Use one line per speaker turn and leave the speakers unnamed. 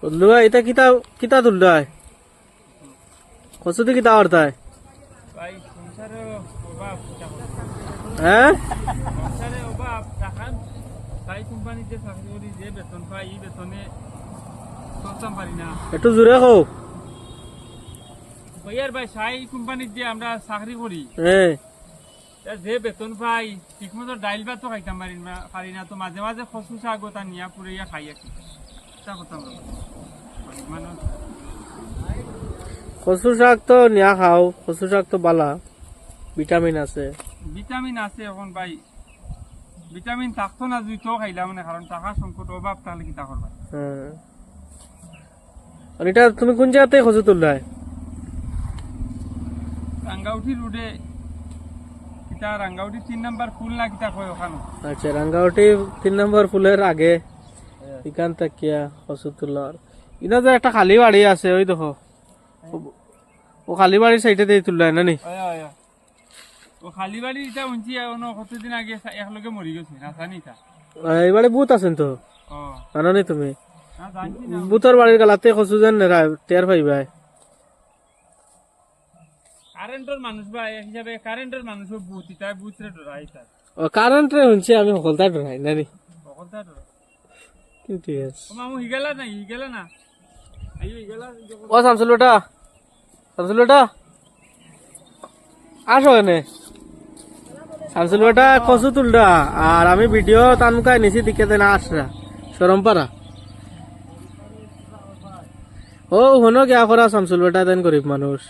তুললু এটা কিতা কিতা তুলল কসুতে কিতা করতায়
ভাই সংসারে অভাব
হ্যাঁ
সংসারে অভাব টাকা তাই কোম্পানিতে চাকরি করি যে বেতন পাই এই বেতনে চলতাম পারি না।
একটু জোরে কও
ভাইয়ার ভাই সাই কোম্পানির যে আমরা চাকরি করি
হ্যাঁ
যে বেতন পাই ঠিক মতো ডাইল ভাত তো খাইতাম পারি না, তো মাঝে মাঝে খসু শাক ওটা নিয়ে পুড়িয়া খাই আর কি এটা করতাম না। গরিব মানুষ
কচু শাক তো নিয়া খাও, কচু শাক তো বালা, ভিটামিন আছে।
ভিটামিন আছে এখন ভাই, ভিটামিন থাকতো না জুইতেও খাইলাম মানে, কারণ টাকা সংকট অভাব তাহলে কি তা করবা।
হ্যাঁ আর এটা তুমি কোন জায়গাতে কচু তুললাই?
রাঙ্গাউটি রোডে, কিতা রাঙ্গাউটি 3 নাম্বার ফুল না কিতা কয় ওখানে।
আচ্ছা রাঙ্গাউটি 3 নম্বর ফুলের আগে এখান থেকে কচু তোলার ইনা যে একটা খালি বাড়ি আছে ওই দেখো, ও খালি বাড়ির সাইডে দিয়ে তুললাই না নি?
ও খালি বাড়ি এটা উঞ্চি কতদিন আগে একলগে মরি গেছে না জানি তা।
এইবারে বুথ আছেন তো
ও
জানো নি তুমি?
না জানছি না।
বুথর বাড়ির গালাতে কচু যেন টের পাইবাই।
কারেন্টের মানুষ ভাই এক হিসাবে কারেন্টের মানুষ বুথ তাই বুথ রে ডরাই তার।
ও কারেন্ট রে শুনছি আমি সকলটা ডরাই না নি?
সকলটা ডরাই।
কিন্তু ঠিক আছে।
ও মামু হিগেলা না আইও হিগেলা।
ও শামসুল বেটা আসো এনে। শামসুল বেটা কচু তুলডা আর আমি ভিডিও তানুকায় নিছি দিকে না আসরা সরমপাড়া। ও হনো গিয়া করা শামসুল বেটা দেন গরিব মানুষ।